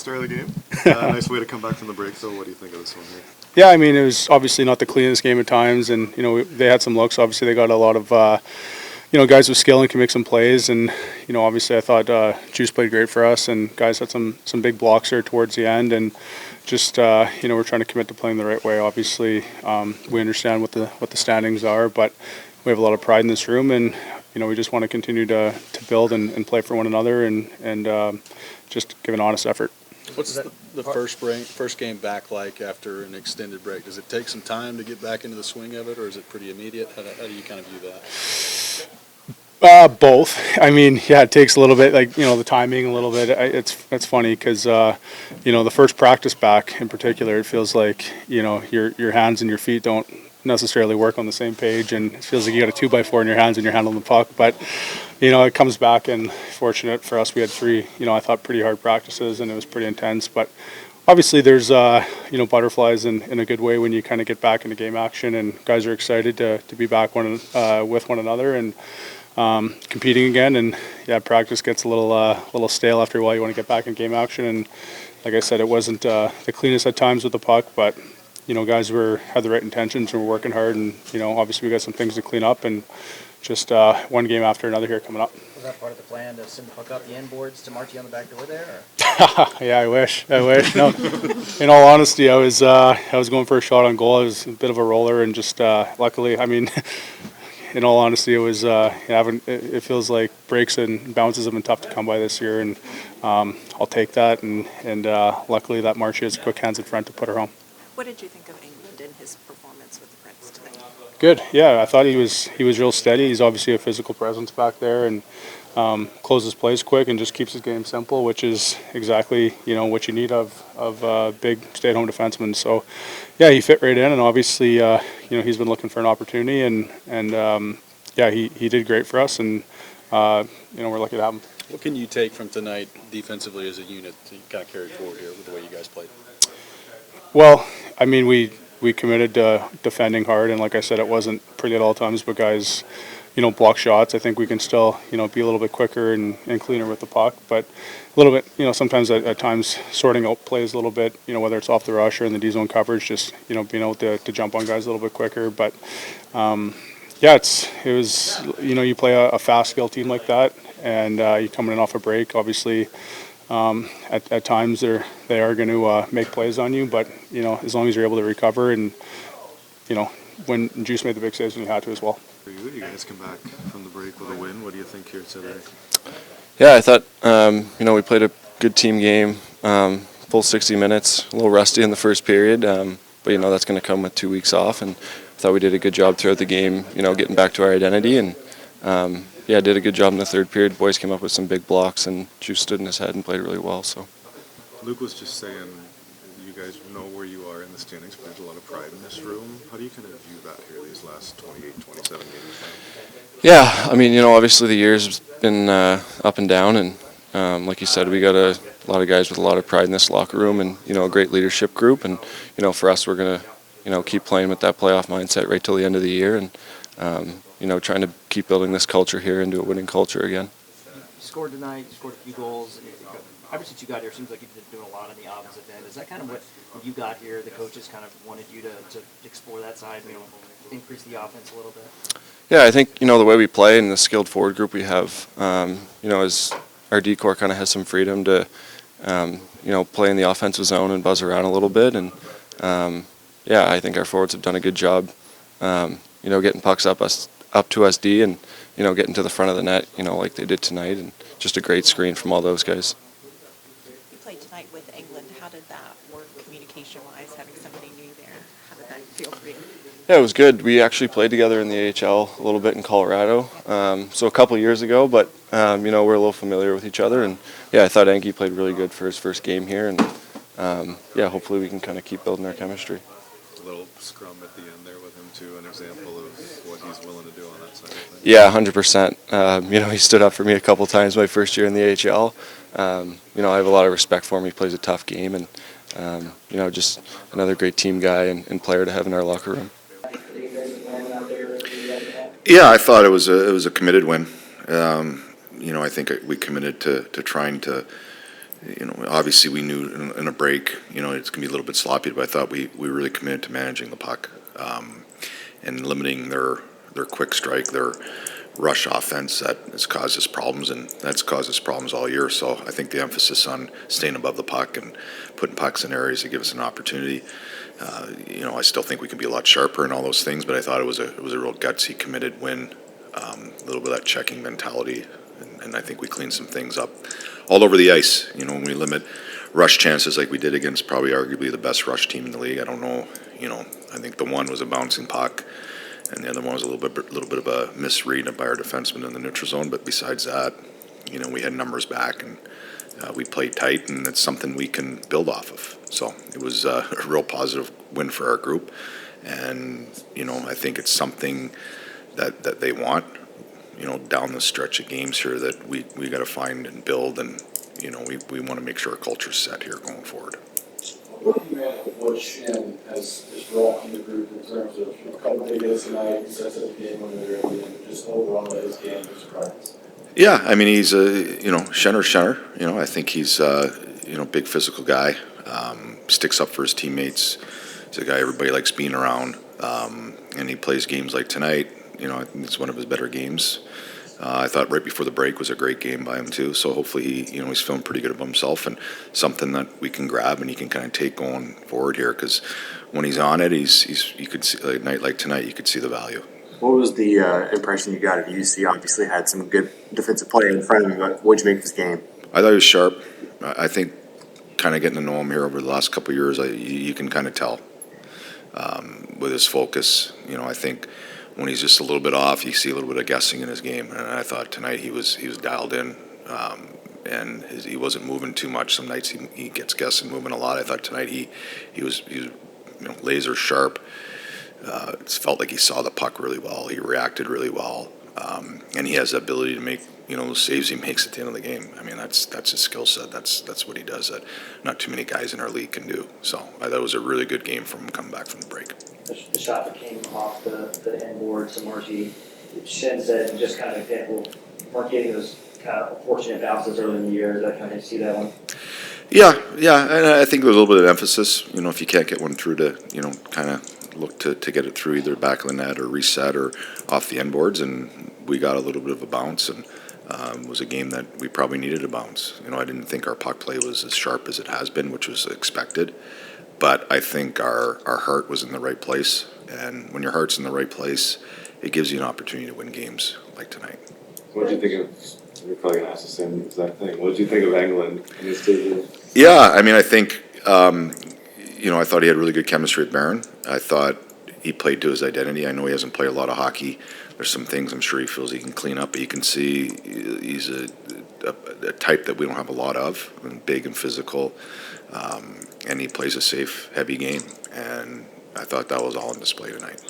start of the game. Nice way to come back from the break, though. What do you think of this one here? Yeah, I mean, it was obviously not the cleanest game at times, and they had some looks. Obviously, they got a lot of guys with skill and can make some plays, and obviously I thought Juice played great for us, and guys had some big blocks there towards the end, and just we're trying to commit to playing the right way. Obviously, we understand what the standings are, but we have a lot of pride in this room, and we just want to continue to build and play for one another, and just give an honest effort. What's the first game back like after an extended break? Does it take some time to get back into the swing of it, or is it pretty immediate? How do you kind of view that? Both. I mean, yeah, it takes a little bit, the timing a little bit. It's funny because the first practice back in particular, it feels like your hands and your feet don't necessarily work on the same page, and it feels like you got a 2x4 in your hands and you're handling the puck. But it comes back, and fortunate for us, we had 3 I thought pretty hard practices, and it was pretty intense. But obviously there's butterflies in a good way when you kind of get back into game action, and guys are excited to be back with one another and competing again. And yeah, practice gets a little stale after a while. You want to get back in game action, and like I said, it wasn't the cleanest at times with the puck, but guys had the right intentions and were working hard, and obviously we got some things to clean up, and just one game after another here coming up. Was that part of the plan to send the puck up the end boards to Marty on the back door there? Yeah, I wish. No, in all honesty, I was going for a shot on goal. It was a bit of a roller, and just luckily, I mean, in all honesty, it was it feels like breaks and bounces have been tough to come by this year, and I'll take that, and luckily that Marty has quick hands in front to put her home. What did you think of England in his performance with the Prince tonight? Good. Yeah, I thought he was real steady. He's obviously a physical presence back there, and closes plays quick and just keeps his game simple, which is exactly what you need of big stay-at-home defenseman. So yeah, he fit right in, and obviously he's been looking for an opportunity, and yeah, he did great for us, and we're lucky to have him. What can you take from tonight defensively as a unit to kind of carry forward here with the way you guys played? Well, I mean, we committed to defending hard, and like I said, it wasn't pretty at all times, but guys, block shots. I think we can still, be a little bit quicker and cleaner with the puck, but a little bit, sometimes at times sorting out plays a little bit, whether it's off the rush or in the D zone coverage, just, being able to jump on guys a little bit quicker. But yeah, it was, you play a fast skill team like that, and you coming in off a break, obviously. At times they are going to make plays on you, but as long as you're able to recover, and when Juice made the big saves when you had to as well. For you guys come back from the break with a win. What do you think here today? Yeah, I thought we played a good team game, full 60 minutes, a little rusty in the first period, but that's going to come with 2 weeks off, and I thought we did a good job throughout the game, getting back to our identity, and yeah, did a good job in the third period. Boys came up with some big blocks, and Juice stood in his head and played really well. So, Luke was just saying, you guys know where you are in the standings, but there's a lot of pride in this room. How do you kind of view that here these last 28, 27 games? Yeah, I mean, obviously the year's been up and down, and like you said, we got a lot of guys with a lot of pride in this locker room, and a great leadership group. And for us, we're gonna keep playing with that playoff mindset right till the end of the year, and trying to keep building this culture here into a winning culture again. You scored tonight, you scored a few goals. Ever since you got here, it seems like you've been doing a lot on the offensive end. Is that kind of what, when you got here, the coaches kind of wanted you to explore that side, increase the offense a little bit? Yeah, I think, the way we play and the skilled forward group we have, is our D-core kind of has some freedom to, play in the offensive zone and buzz around a little bit. And, yeah, I think our forwards have done a good job, getting pucks up to us D, and getting to the front of the net, like they did tonight, and just a great screen from all those guys. You played tonight with England. How did that work communication-wise, having somebody new there? How did that feel for you? Yeah, it was good. We actually played together in the AHL a little bit in Colorado, so a couple years ago, but we're a little familiar with each other, and yeah, I thought Angie played really good for his first game here, and yeah, hopefully we can kind of keep building our chemistry. A little scrum at the end there with him too, an example of what he's willing to do on that side of things. Yeah, 100%. He stood up for me a couple times my first year in the AHL. I have a lot of respect for him. He plays a tough game, and just another great team guy and player to have in our locker room. Yeah, I thought it was a committed win. I think we committed to trying to obviously we knew in a break, it's going to be a little bit sloppy, but I thought we really committed to managing the puck and limiting their quick strike, their rush offense that has caused us problems, and that's caused us problems all year. So I think the emphasis on staying above the puck and putting pucks in areas that give us an opportunity. I still think we can be a lot sharper and all those things, but I thought it was a real gutsy, committed win. A little bit of that checking mentality, and I think we cleaned some things up all over the ice. When we limit rush chances like we did against probably arguably the best rush team in the league. I don't know. I think the one was a bouncing puck, and the other one was a little bit of a misread by our defenseman in the neutral zone. But besides that, we had numbers back, and we played tight, and it's something we can build off of. So it was a real positive win for our group, and I think it's something that they want. Down the stretch of games here that we got to find and build, and we want to make sure our culture's set here going forward. What do you make of what Schenn has brought in the group in terms of a couple big hits tonight, sets up the game when they're at the end, just overall his game, his practice? Yeah, I mean he's Schenner. I think he's big physical guy, sticks up for his teammates. He's a guy everybody likes being around, and he plays games like tonight. I think it's one of his better games. I thought right before the break was a great game by him too. So hopefully he's feeling pretty good about himself, and something that we can grab and he can kind of take going forward here. Because when he's on it, you could see a night like tonight, you could see the value. What was the impression you got of UC? Obviously had some good defensive play in front of him, but what'd you make of this game? I thought he was sharp. I think kind of getting to know him here over the last couple of years, you can kind of tell with his focus. I think when he's just a little bit off, you see a little bit of guessing in his game. And I thought tonight he was dialed in, and he wasn't moving too much. Some nights he gets guessing, moving a lot. I thought tonight he was laser sharp. It felt like he saw the puck really well. He reacted really well, and he has the ability to make those saves he makes at the end of the game. I mean that's his skill set. That's what he does that not too many guys in our league can do. So I thought it was a really good game from him coming back from the break. The shot that came off the end board, so Marcy, Schenn said, just kind of example, weren't getting those kind of fortunate bounces early in the year. Is that kind of see that one? Yeah, and I think there's a little bit of emphasis. If you can't get one through to, kind of look to get it through either back of the net or reset or off the end boards, and we got a little bit of a bounce, and it was a game that we probably needed a bounce. I didn't think our puck play was as sharp as it has been, which was expected. But I think our heart was in the right place, and when your heart's in the right place, it gives you an opportunity to win games like tonight. What did you think of? You're probably gonna ask the same exact thing. What did you think of England in this season? Yeah, I mean, I think I thought he had really good chemistry with Barron. I thought he played to his identity. I know he hasn't played a lot of hockey. There's some things I'm sure he feels he can clean up, but you can see he's a type that we don't have a lot of, and big and physical. And he plays a safe, heavy game, and I thought that was all on display tonight.